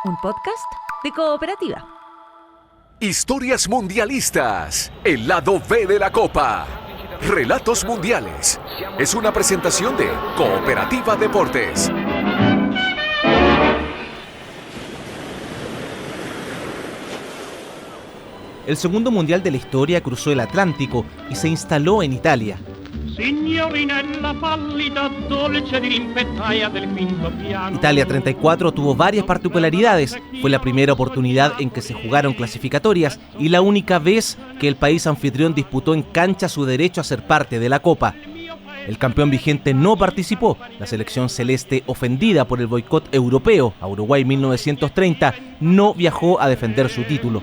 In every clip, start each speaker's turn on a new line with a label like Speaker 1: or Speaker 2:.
Speaker 1: un podcast de Cooperativa.
Speaker 2: Historias mundialistas, el lado B de la Copa. Relatos mundiales. Es una presentación de Cooperativa Deportes.
Speaker 3: El segundo mundial de la historia cruzó el Atlántico y se instaló en Italia. Italia 34 tuvo varias particularidades. Fue la primera oportunidad en que se jugaron clasificatorias y la única vez que el país anfitrión disputó en cancha su derecho a ser parte de la Copa. El campeón vigente no participó. La selección celeste, ofendida por el boicot europeo a Uruguay 1930, no viajó a defender su título.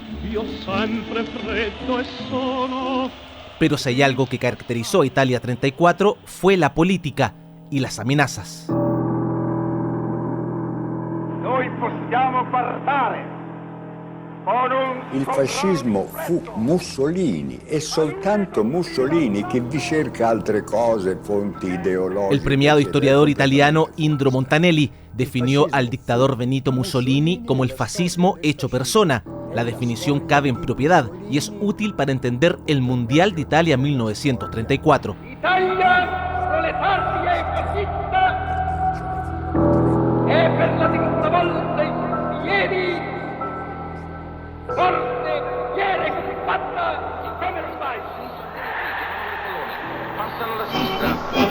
Speaker 3: Pero si hay algo que caracterizó a Italia 34 fue la política y las amenazas.
Speaker 4: Il fascismo fu Mussolini, è soltanto Mussolini che vi cerca altre cose, fonti ideologiche.
Speaker 3: El premiado historiador italiano Indro Montanelli definió al dictador Benito Mussolini como el fascismo hecho persona. La definición cabe en propiedad y es útil para entender el Mundial de Italia 1934.
Speaker 5: Italia proletaria e fascista è per la seconda volta in piedi, forte, fiera e compatta come lo Spice.
Speaker 6: Passano alla sinistra,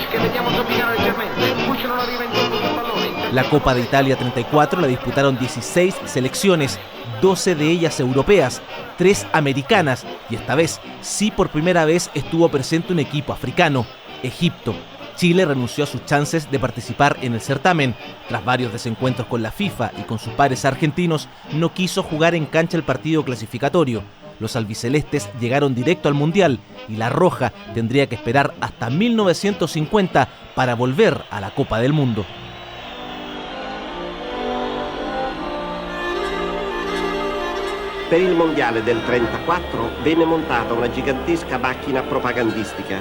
Speaker 6: che vediamo dominare leggermente, Pucci non arriva intorno sul pallone.
Speaker 3: La Copa de Italia 34 la disputaron 16 selecciones, 12 de ellas europeas, 3 americanas, y esta vez, sí por primera vez, estuvo presente un equipo africano, Egipto. Chile renunció a sus chances de participar en el certamen. Tras varios desencuentros con la FIFA y con sus pares argentinos, no quiso jugar en cancha el partido clasificatorio. Los albicelestes llegaron directo al Mundial y la Roja tendría que esperar hasta 1950 para volver a la Copa del Mundo.
Speaker 7: Per il mondiale del 34 venne montata una gigantesca macchina propagandistica,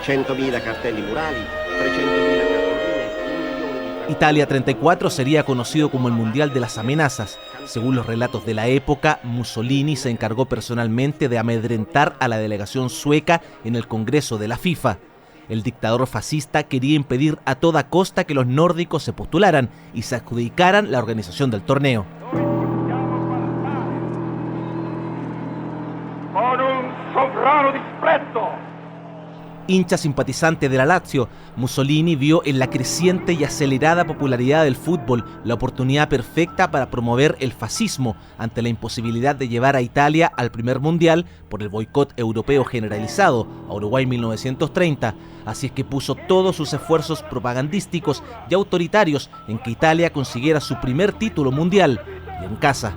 Speaker 7: 100.000 cartelli murali, 300.000 cartoline.
Speaker 3: Italia 34 sería conocido como el Mundial de las Amenazas. Según los relatos de la época, Mussolini se encargó personalmente de amedrentar a la delegación sueca en el Congreso de la FIFA. El dictador fascista quería impedir a toda costa que los nórdicos se postularan y se adjudicaran la organización del torneo.
Speaker 5: Con un sovrano disprezzo.
Speaker 3: Hincha simpatizante de la Lazio, Mussolini vio en la creciente y acelerada popularidad del fútbol la oportunidad perfecta para promover el fascismo ante la imposibilidad de llevar a Italia al primer mundial por el boicot europeo generalizado a Uruguay 1930. Así es que puso todos sus esfuerzos propagandísticos y autoritarios en que Italia consiguiera su primer título mundial y en casa.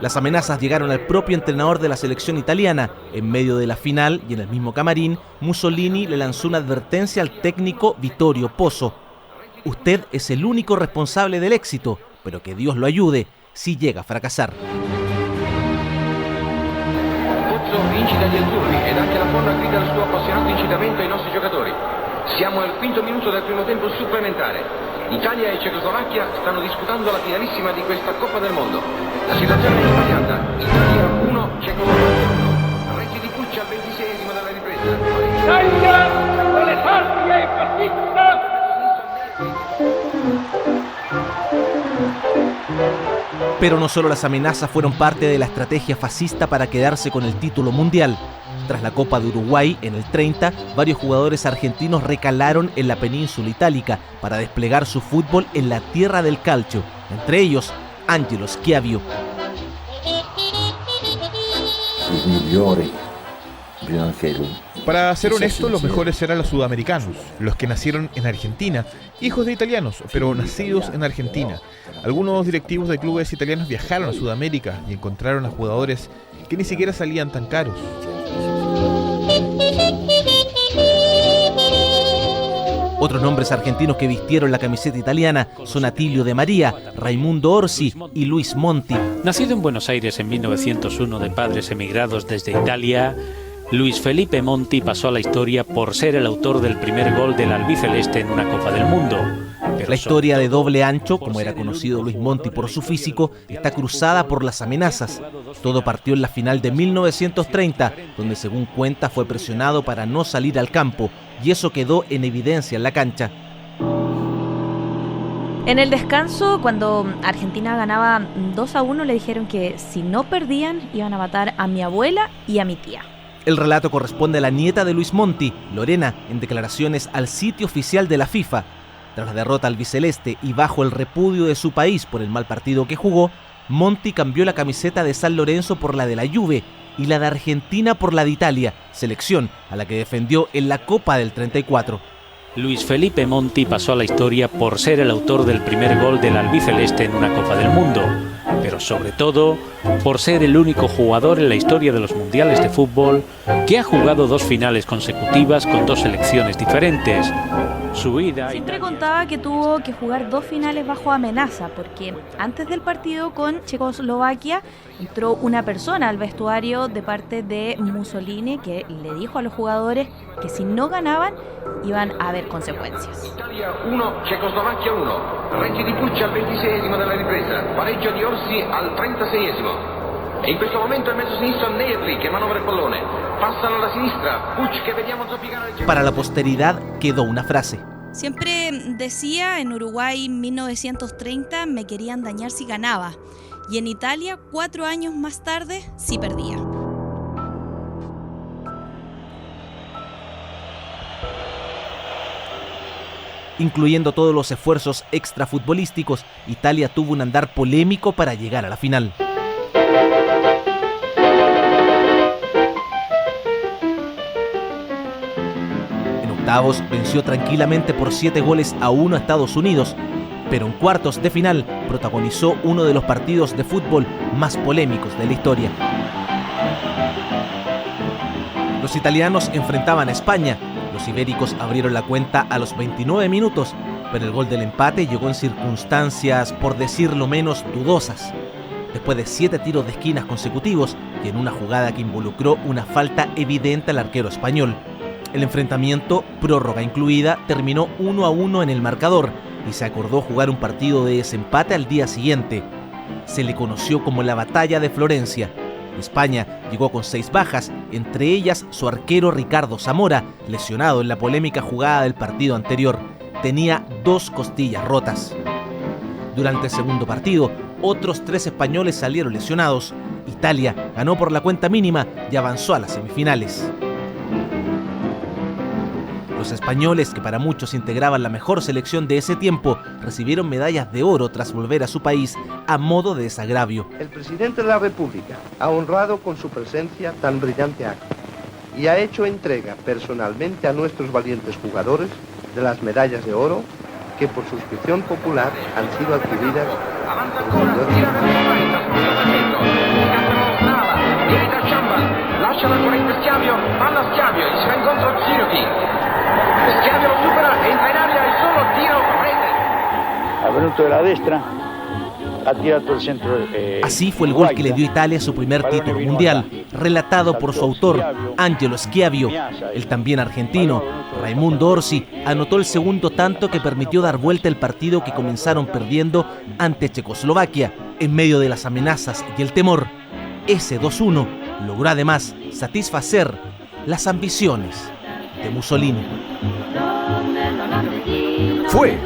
Speaker 3: Las amenazas llegaron al propio entrenador de la selección italiana. En medio de la final y en el mismo camarín, Mussolini le lanzó una advertencia al técnico Vittorio Pozzo. Usted es el único responsable del éxito, pero que Dios lo ayude si llega a fracasar.
Speaker 6: Pozzo incita gli azzurri ed anche la folla grida il suo appassionato incitamento ai nostri giocatori. Siamo al quinto minuto del primo tempo supplementare. Italia e Cecoslovacchia stanno disputando la finalissima di questa Coppa del Mondo. La situazione è sbagliata. Italia 1, Cecoslovacchia 1. Reti di Pucci al 26esimo della ripresa.
Speaker 5: Italia proletaria e fascista.
Speaker 3: Pero no solo las amenazas fueron parte de la estrategia fascista para quedarse con el título mundial. Tras la Copa de Uruguay en el 30, varios jugadores argentinos recalaron en la península itálica para desplegar su fútbol en la tierra del calcio, entre ellos Angelo Schiavio.
Speaker 8: Para ser honesto, los mejores eran los sudamericanos, los que nacieron en Argentina, hijos de italianos, pero nacidos en Argentina. Algunos directivos de clubes italianos viajaron a Sudamérica y encontraron a jugadores que ni siquiera salían tan caros.
Speaker 3: Otros nombres argentinos que vistieron la camiseta italiana son Atilio de María, Raimundo Orsi y Luis Monti.
Speaker 9: Nacido en Buenos Aires en 1901 de padres emigrados desde Italia, Luis Felipe Monti pasó a la historia por ser el autor del primer gol del albiceleste en una Copa del Mundo.
Speaker 3: La historia de Doble Ancho, como era conocido Luis Monti por su físico, está cruzada por las amenazas. Todo partió en la final de 1930, donde según cuenta fue presionado para no salir al campo, y eso quedó en evidencia en la cancha.
Speaker 1: En el descanso, cuando Argentina ganaba 2-1, le dijeron que si no perdían iban a matar a mi abuela y a mi tía.
Speaker 3: El relato corresponde a la nieta de Luis Monti, Lorena, en declaraciones al sitio oficial de la FIFA. Tras la derrota albiceleste y bajo el repudio de su país por el mal partido que jugó, Monti cambió la camiseta de San Lorenzo por la de la Juve y la de Argentina por la de Italia, selección a la que defendió en la Copa del 34.
Speaker 9: Luis Felipe Monti pasó a la historia por ser el autor del primer gol del albiceleste en una Copa del Mundo, pero sobre todo por ser el único jugador en la historia de los mundiales de fútbol que ha jugado 2 finales consecutivas con 2 selecciones diferentes. Su vida
Speaker 1: siempre contaba que tuvo que jugar 2 finales bajo amenaza, porque antes del partido con Checoslovaquia entró una persona al vestuario de parte de Mussolini que le dijo a los jugadores que si no ganaban iban a haber consecuencias.
Speaker 6: Italia 1, Cecoslovacchia 1. Reti di Pucci al 26esimo della ripresa, pareggio di Orsi al 36esimo. E in questo momento il mezzo sinistro Nerli che manovra il pallone. Passano alla sinistra, Pucci che vediamo zoppicare.
Speaker 3: Para la posteridad quedó una frase.
Speaker 10: Siempre decía, en Uruguay 1930 me querían dañar si ganaba, y en Italia 4 años más tarde si perdía.
Speaker 3: Incluyendo todos los esfuerzos extrafutbolísticos, Italia tuvo un andar polémico para llegar a la final. En octavos venció tranquilamente por 7-1 a Estados Unidos, pero en cuartos de final protagonizó uno de los partidos de fútbol más polémicos de la historia. Los italianos enfrentaban a España. Los ibéricos abrieron la cuenta a los 29 minutos, pero el gol del empate llegó en circunstancias, por decirlo menos, dudosas. Después de 7 tiros de esquinas consecutivos y en una jugada que involucró una falta evidente al arquero español. El enfrentamiento, prórroga incluida, terminó 1-1 en el marcador y se acordó jugar un partido de desempate al día siguiente. Se le conoció como la Batalla de Florencia. España llegó con 6 bajas, entre ellas su arquero Ricardo Zamora, lesionado en la polémica jugada del partido anterior. Tenía 2 costillas rotas. Durante el segundo partido, otros 3 españoles salieron lesionados. Italia ganó por la cuenta mínima y avanzó a las semifinales. Los españoles, que para muchos integraban la mejor selección de ese tiempo, recibieron medallas de oro tras volver a su país a modo de desagravio.
Speaker 11: El presidente de la República ha honrado con su presencia tan brillante acto y ha hecho entrega personalmente a nuestros valientes jugadores de las medallas de oro que por suscripción popular han sido adquiridas por el
Speaker 6: lascia la 40 Schiavio, palla Schiavio, gli si va incontro Ziroti. Schiavio lo supera, entra in aria e solo tiro rete.
Speaker 12: Ha venuto de la destra, ha tirado el centro.
Speaker 3: Así fue el gol que le dio Italia su primer título mundial, relatado por su autor, Angelo Schiavio. El también argentino, Raimundo Orsi, anotó el segundo tanto que permitió dar vuelta el partido que comenzaron perdiendo ante Checoslovaquia. En medio de las amenazas y el temor, ese 2-1 logró además satisfacer las ambiciones de Mussolini.
Speaker 2: Fue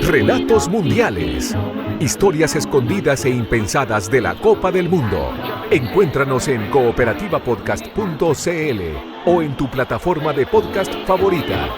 Speaker 2: Relatos Mundiales. Historias escondidas e impensadas de la Copa del Mundo. Encuéntranos en cooperativapodcast.cl o en tu plataforma de podcast favorita.